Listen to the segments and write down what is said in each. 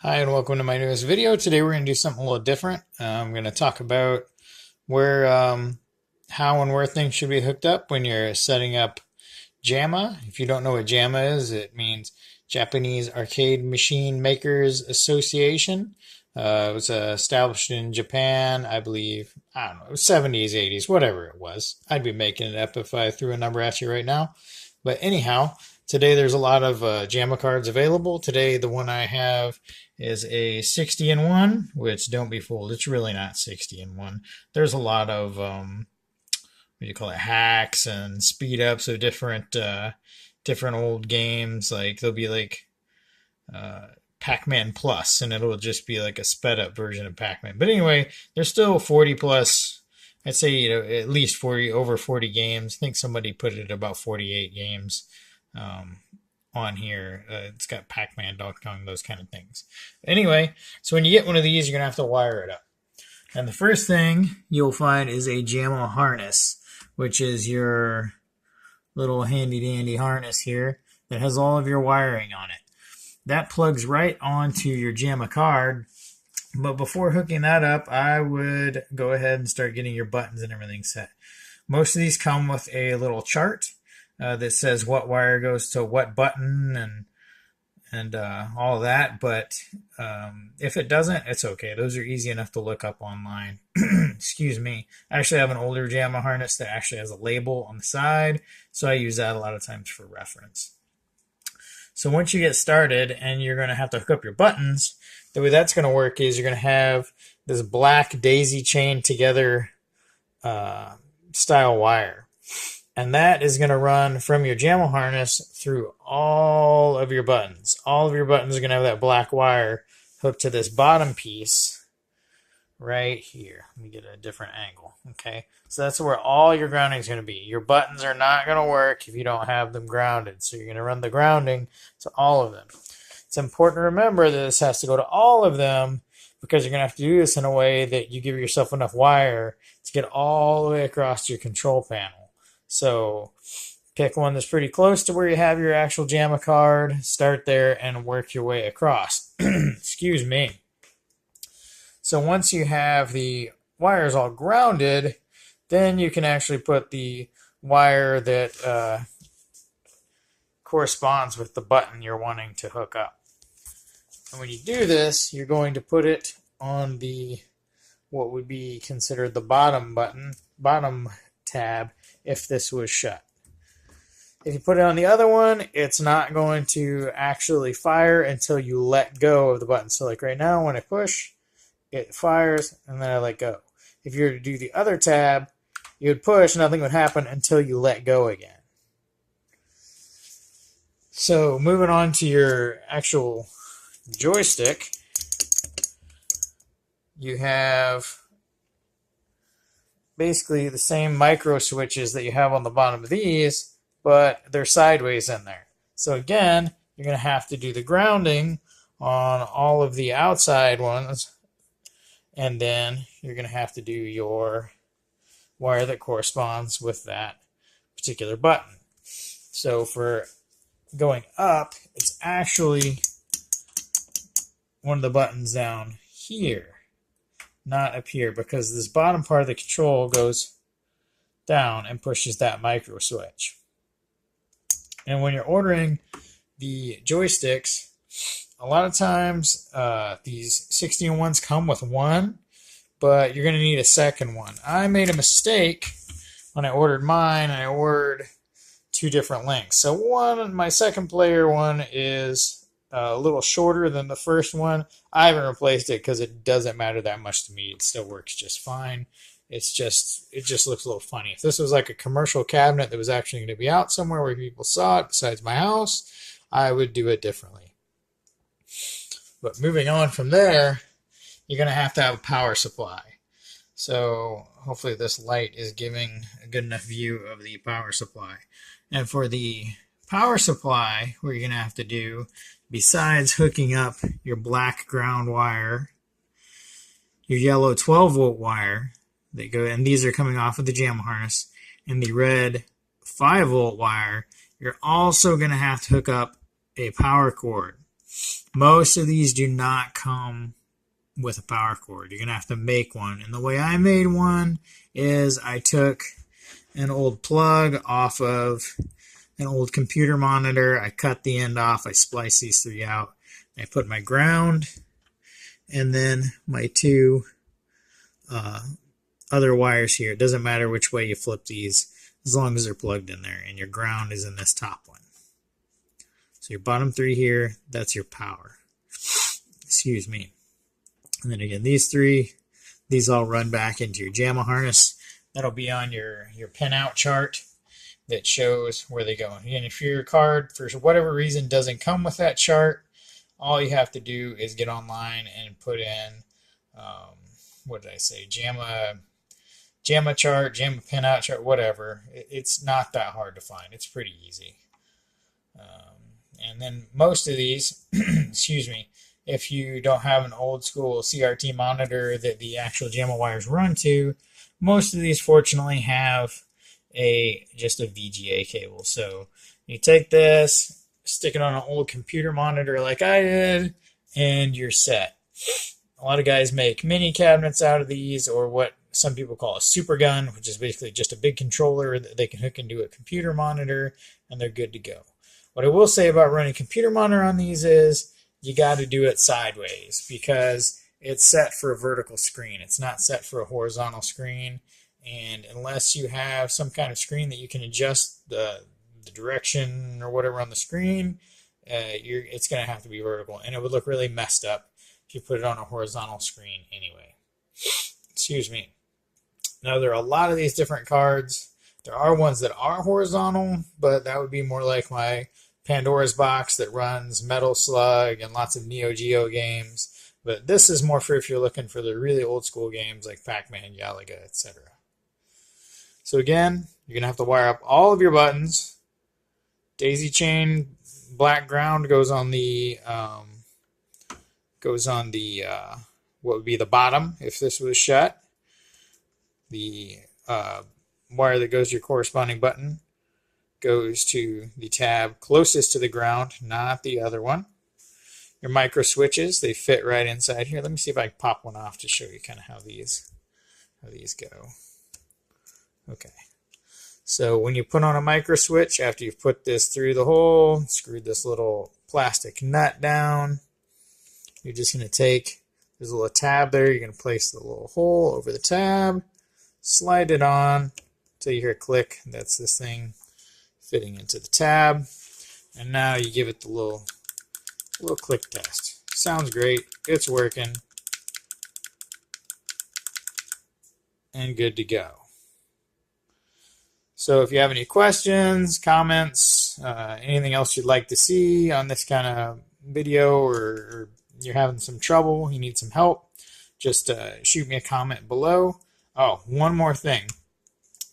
Hi and welcome to my newest video. Today we're going to do something a little different. I'm going to talk about where, how and where things should be hooked up when you're setting up JAMMA. If you don't know what JAMMA is, it means Japanese Arcade Machine Makers Association. It was established in Japan, I believe, I don't know, 70s, 80s, whatever it was. I'd be making it up if I threw a number at you right now. But anyhow, today there's a lot of JAMMA cards available. Today the one I have is a 60 in 1, which don't be fooled, it's really not 60 in 1. There's a lot of what do you call it, hacks and speed ups of different old games. Like there'll be like uh, Pac-Man Plus, and it'll just be like a sped up version of Pac-Man. But anyway, there's still 40 plus. I'd say at least 40, over 40 games. I think somebody put it at about 48 games um, on here. It's got Pac-Man, Donkey Kong, those kind of things. Anyway, so when you get one of these, you're gonna have to wire it up. And the first thing you'll find is a JAMMA harness, which is your little handy dandy harness here that has all of your wiring on it. That plugs right onto your JAMMA card. But before hooking that up, I would go ahead and start getting your buttons and everything set. Most of these come with a little chart that says what wire goes to what button and all of that. But if it doesn't, it's okay. Those are easy enough to look up online. Excuse me. I actually have an older JAMMA harness that actually has a label on the side, so I use that a lot of times for reference. So once you get started and you're going to have to hook up your buttons, the way that's going to work is you're going to have this black daisy chain together style wire. And that is going to run from your JAMMA harness through all of your buttons. All of your buttons are going to have that black wire hooked to this bottom piece right here. Let me get a different angle. Okay, so that's where all your grounding is going to be. Your buttons are not going to work if you don't have them grounded. So you're going to run the grounding to all of them. It's important to remember that this has to go to all of them because you're going to have to do this in a way that you give yourself enough wire to get all the way across your control panel. So pick one that's pretty close to where you have your actual JAMMA card, start there, and work your way across. Excuse me. So once you have the wires all grounded, then you can actually put the wire that corresponds with the button you're wanting to hook up. And when you do this, you're going to put it on the what would be considered the bottom tab if this was shut. If you put it on the other one, it's not going to actually fire until you let go of the button. So like right now, when I push, it fires, and then I let go. If you were to do the other tab, you would push, nothing would happen until you let go again. So moving on to your actual joystick, you have basically the same micro switches that you have on the bottom of these, but they're sideways in there. So again, you're going to have to do the grounding on all of the outside ones, and then you're going to have to do your wire that corresponds with that particular button. So for going up, it's actually one of the buttons down here, not up here, because this bottom part of the control goes down and pushes that micro switch. And when you're ordering the joysticks, a lot of times these 60-in-1s come with one, but you're going to need a second one. I made a mistake when I ordered mine. I ordered two different lengths. So my second player one is a little shorter than the first one. I haven't replaced it because it doesn't matter that much to me. It still works just fine. It just looks a little funny. If this was like a commercial cabinet that was actually going to be out somewhere where people saw it besides my house, I would do it differently. But moving on from there, you're going to have a power supply. So hopefully this light is giving a good enough view of the power supply. And for the power supply, what you're going to have to do, besides hooking up your black ground wire, your yellow 12-volt wire, and these are coming off of the JAMMA harness, and the red 5-volt wire, you're also going to have to hook up a power cord. Most of these do not come with a power cord. You're going to have to make one. And the way I made one is I took an old plug off of an old computer monitor. I cut the end off. I spliced these three out. I put my ground and then my two other wires here. It doesn't matter which way you flip these as long as they're plugged in there, and your ground is in this top one. So your bottom three here, that's your power. Excuse me. And then again, these three, these all run back into your JAMMA harness. That'll be on your pinout chart that shows where they go. Again, if your card, for whatever reason, doesn't come with that chart, all you have to do is get online and put in, what did I say, JAMMA chart, JAMMA pinout chart, whatever. It's not that hard to find. It's pretty easy. And then most of these, excuse me, if you don't have an old school CRT monitor that the actual JAMMA wires run to, most of these fortunately have just a VGA cable. So you take this, stick it on an old computer monitor like I did, and you're set. A lot of guys make mini cabinets out of these, or what some people call a super gun, which is basically just a big controller that they can hook into a computer monitor, and they're good to go. What I will say about running a computer monitor on these is you got to do it sideways because it's set for a vertical screen. It's not set for a horizontal screen. And unless you have some kind of screen that you can adjust the direction or whatever on the screen, it's going to have to be vertical. And it would look really messed up if you put it on a horizontal screen anyway. Excuse me. Now, there are a lot of these different cards. There are ones that are horizontal, but that would be more like my Pandora's Box that runs Metal Slug and lots of Neo Geo games. But this is more for if you're looking for the really old school games like Pac-Man, Galaga, etc. So again, you're going to have to wire up all of your buttons. Daisy chain black ground goes on the what would be the bottom if this was shut. The wire that goes to your corresponding button goes to the tab closest to the ground, not the other one. Your micro switches, they fit right inside here. Let me see if I can pop one off to show you kind of how these go. Okay. So when you put on a micro switch, after you've put this through the hole, screwed this little plastic nut down, you're just going to take, there's a little tab there, you're going to place the little hole over the tab, slide it on until you hear a click. That's this thing fitting into the tab. And now you give it the little click test. Sounds great. It's working. And good to go. So if you have any questions, comments, anything else you'd like to see on this kind of video, or you're having some trouble, you need some help, just shoot me a comment below. Oh, one more thing.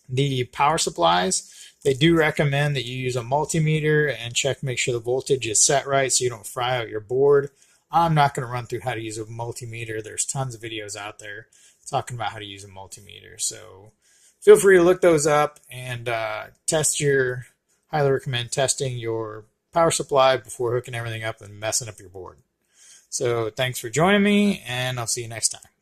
The power supplies, they do recommend that you use a multimeter and make sure the voltage is set right so you don't fry out your board. I'm not going to run through how to use a multimeter. There's tons of videos out there talking about how to use a multimeter. So feel free to look those up and highly recommend testing your power supply before hooking everything up and messing up your board. So thanks for joining me, and I'll see you next time.